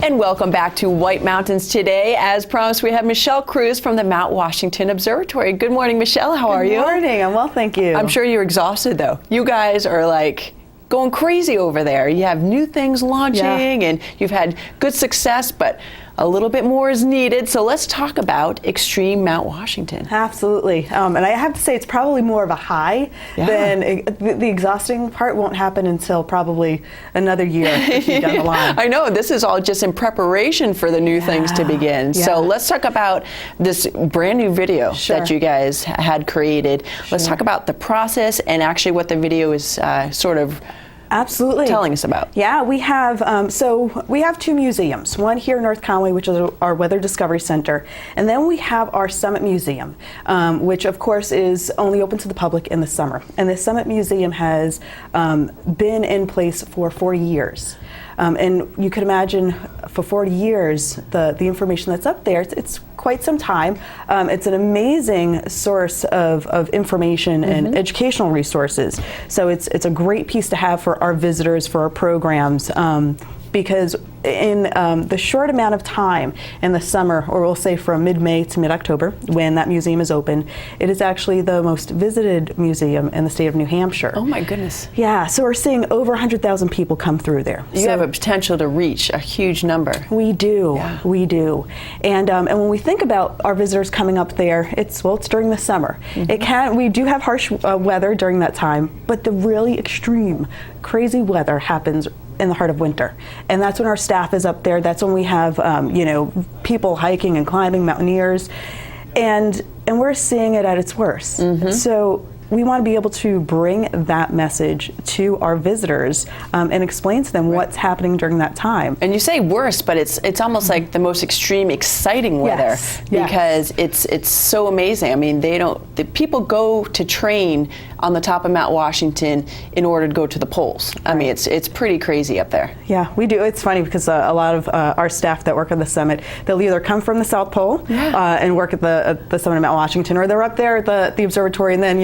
And welcome back to White Mountains today. As promised, we have Michelle Cruz from the Mount Washington Observatory. Good morning, Michelle. How are you? Good morning. I'm well, thank you. I'm sure you're exhausted, though. You guys are like going crazy over there. You have new things launching, and you've had good success, but a little bit more is needed. So let's talk about Extreme Mount Washington. Absolutely. And I have to say it's probably more of a high than the exhausting part won't happen until probably another year down the line. I know, this is all just in preparation for the new things to begin. So let's talk about this brand new video that you guys had created. Let's talk about the process and actually what the video is sort of telling us about. Yeah, we have so we have two museums, one here in North Conway, which is our Weather Discovery Center, and then we have our Summit Museum, which of course is only open to the public in the summer. And the Summit Museum has been in place for 40 years. And you can imagine for 40 years, the information that's up there, it's quite some time. It's an amazing source of information and educational resources. So it's a great piece to have for our visitors, for our programs, because in the short amount of time in the summer, or we'll say from mid-May to mid-October, when that museum is open, it is actually the most visited museum in the state of New Hampshire. Oh my goodness. Yeah, so we're seeing over 100,000 people come through there. You have a potential to reach a huge number. We do, we do. And when we think about our visitors coming up there, it's during the summer. We do have harsh weather during that time, but the really extreme, crazy weather happens in the heart of winter, and that's when our staff is up there. That's when we have people hiking and climbing, mountaineers, and we're seeing it at its worst. So we want to be able to bring that message to our visitors and explain to them what's happening during that time. And you say worse, but it's almost like the most extreme, exciting weather because it's so amazing. I mean, the people go to train on the top of Mount Washington in order to go to the poles. I mean, it's pretty crazy up there. Yeah, we do. It's funny because a lot of our staff that work on the summit, they'll either come from the South Pole and work at the summit of Mount Washington, or they're up there at the observatory, and then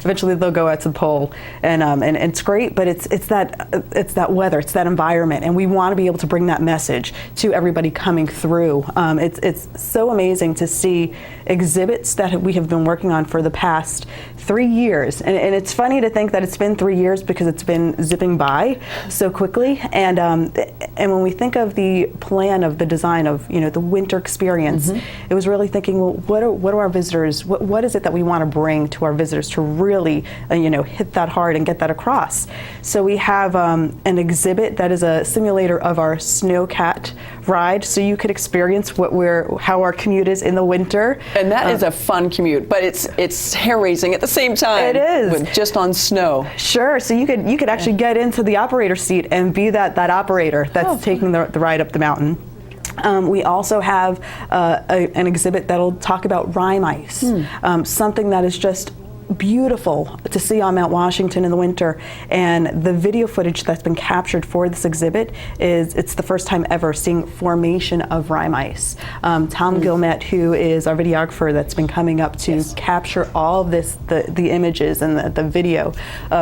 eventually they'll go out to the pole, and it's great. But it's that weather, it's that environment, and we want to be able to bring that message to everybody coming through. It's so amazing to see exhibits that we have been working on for the past 3 years, and it's funny to think that it's been 3 years because it's been zipping by so quickly. And when we think of the plan of the design of the winter experience, it was really thinking, well, what are our visitors? What is it that we want to bring to our visitors to really hit that hard and get that across? So we have an exhibit that is a simulator of our snowcat ride, so you could experience how our commute is in the winter. And that is a fun commute, but it's hair raising at the same time. It is. Just on snow. Sure. So you could actually get into the operator seat and be that operator that's taking the ride up the mountain. We also have an exhibit that'll talk about rime ice, something that is just beautiful to see on Mount Washington in the winter. And the video footage that's been captured for this exhibit it's the first time ever seeing formation of rime ice. Tom Gilmet, who is our videographer that's been coming up to capture all of this, the images and the video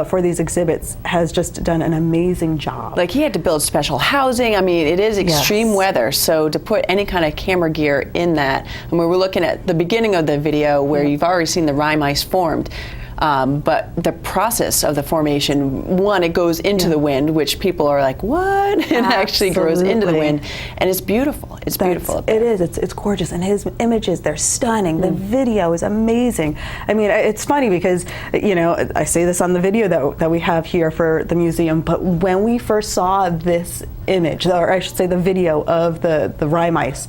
for these exhibits, has just done an amazing job. Like, he had to build special housing. I mean, it is extreme weather, so to put any kind of camera gear in that, and we were looking at the beginning of the video where you've already seen the rime ice formed. But the process of the formation, it goes into the wind, which people are like, what? It actually grows into the wind, and it's beautiful. It's beautiful. It is. It's gorgeous, and his images, they're stunning. The video is amazing. I mean, it's funny because, I say this on the video that we have here for the museum, but when we first saw this image, or I should say the video of the rime ice,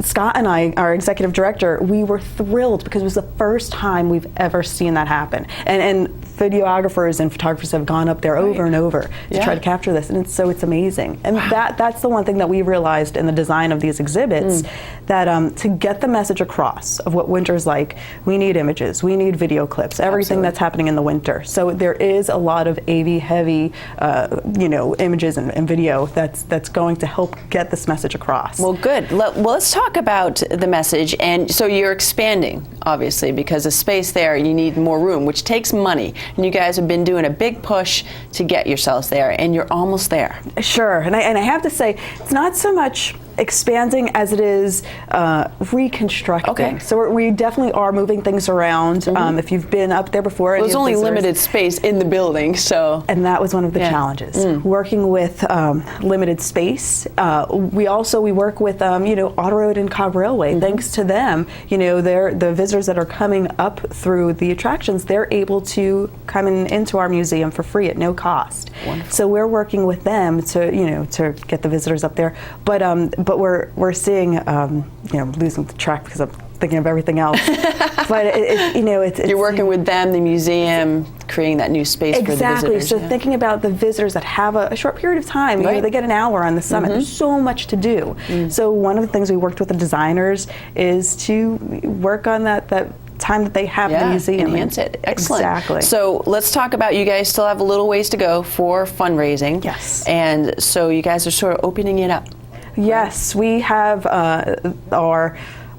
Scott and I, our executive director, we were thrilled because it was the first time we've ever seen that happen. And videographers and photographers have gone up there over and over to try to capture this, and it's amazing. And that's the one thing that we realized in the design of these exhibits, that to get the message across of what winter's like, we need images, we need video clips, everything that's happening in the winter. So there is a lot of AV heavy, images and video that's going to help get this message across. Well, good. Let's talk about the message. And so you're expanding, obviously, because the space there, you need more room, which takes money. And you guys have been doing a big push to get yourselves there, and you're almost there. Sure. And I have to say, it's not so much expanding as it is reconstructing. Okay. So we definitely are moving things around. If you've been up there before, there's only limited space in the building, so. And that was one of the challenges, working with limited space. We work with Auto Road and Cobb Railway. Thanks to them, the visitors that are coming up through the attractions, they're able to come into our museum for free at no cost. Wonderful. So we're working with them to get the visitors up there. But we're seeing losing the track because I'm thinking of everything else. But you're working with them, the museum, creating that new space for the visitors. Exactly. So thinking about the visitors that have a short period of time, they get an hour on the summit. There's so much to do. So one of the things we worked with the designers is to work on that time that they have in the museum. Enhance it. Excellent. Exactly. So let's talk about, you guys still have a little ways to go for fundraising. Yes. And so you guys are sort of opening it up. Yes, we have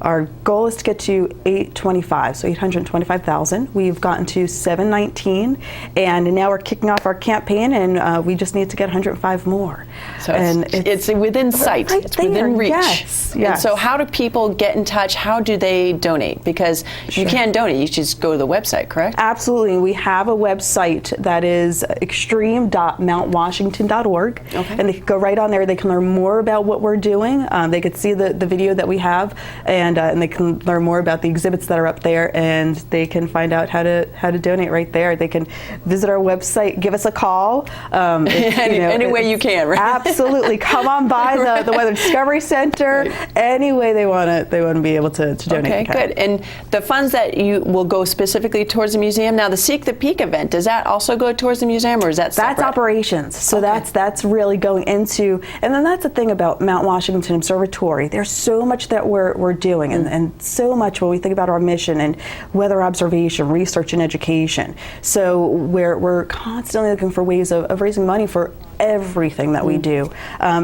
our goal is to get to 825, so 825,000. We've gotten to 719, and now we're kicking off our campaign, and we just need to get 105 more. So it's within sight. Right it's within reach. Yes. And so how do people get in touch? How do they donate? Because you can't donate. You just go to the website, correct? Absolutely. We have a website that is extreme.mountwashington.org. Okay. And they can go right on there. They can learn more about what we're doing. They could see the video that we have, and they can learn more about the exhibits that are up there, and they can find out how to donate right there. They can visit our website, give us a call. Any way you can, right? Absolutely. Come on by the Weather Discovery Center. Right. Any way they want to be able to donate. Okay, good. And the funds that you will go specifically towards the museum. Now, the Seek the Peak event, does that also go towards the museum, or is that separate? That's operations. So that's really going into, and then that's the thing about Mount Washington Observatory. There's so much that we're doing, and so much when we think about our mission and weather observation, research, and education. So we're constantly looking for ways of raising money for everything that we do.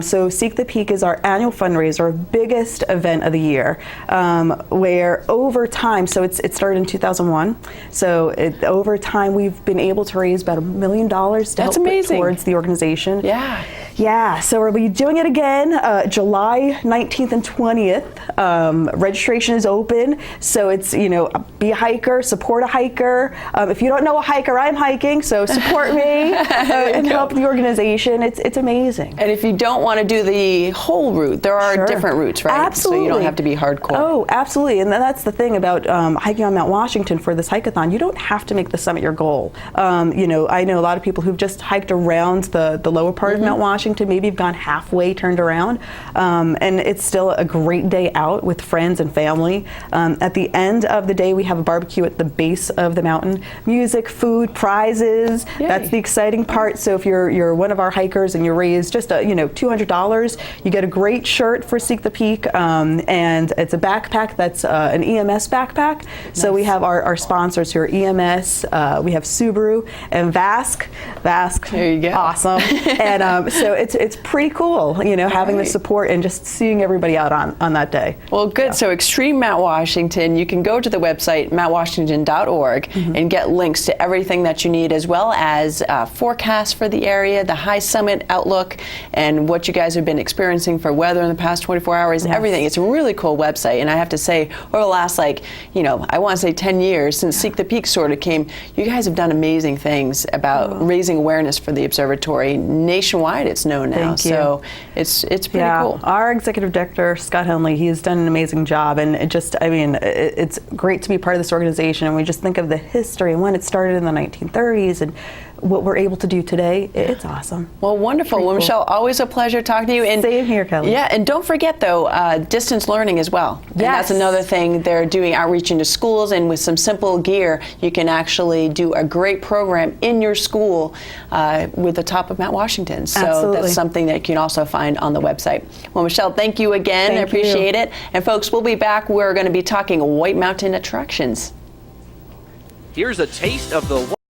So Seek the Peak is our annual fundraiser, our biggest event of the year, where over time, so it started in 2001, so over time we've been able to raise about $1 million to help put towards the organization. Yeah, so we'll be doing it again July 19th and 20th. Registration is open, so it's, be a hiker, support a hiker. If you don't know a hiker, I'm hiking, so support me and help the organization. It's amazing. And if you don't want to do the whole route, there are different routes, right? Absolutely. So you don't have to be hardcore. Oh, absolutely. And that's the thing about hiking on Mount Washington for this hike-a-thon. You don't have to make the summit your goal. I know a lot of people who've just hiked around the lower part of Mount Washington. Maybe you've gone halfway turned around, and it's still a great day out with friends and family. At the end of the day, we have a barbecue at the base of the mountain. Music, food, prizes. Yay. That's the exciting part. So if you're one of our hikers and you raise just $200, you get a great shirt for Seek the Peak, and it's a backpack that's an EMS backpack. Nice. So we have our sponsors here, EMS, we have Subaru and Vask. There you go. Awesome. And so it's pretty cool, having the support and just seeing everybody out on that day. Well, good. So Extreme Mount Washington, you can go to the website mountwashington.org and get links to everything that you need, as well as forecasts for the area, the high summit outlook, and what you guys have been experiencing for weather in the past 24 hours, everything. It's a really cool website, and I have to say, over the last I want to say 10 years since Seek the Peak sort of came, you guys have done amazing things about raising awareness for the observatory. Nationwide, it's known now. Thank you. So it's pretty cool. Our executive director, Scott Henley, he's done an amazing job, and it's great to be part of this organization, and we just think of the history and when it started in the 1930s and what we're able to do today. It's awesome. Well, wonderful. Well, Michelle, always a pleasure talking to you. And same here, Kelly. Yeah, and don't forget, though, distance learning as well. And that's another thing. They're doing outreach into schools, and with some simple gear, you can actually do a great program in your school with the top of Mount Washington. So that's something that you can also find on the website. Well, Michelle, thank you again. I appreciate it. And folks, we'll be back. We're going to be talking White Mountain attractions. Here's a taste of the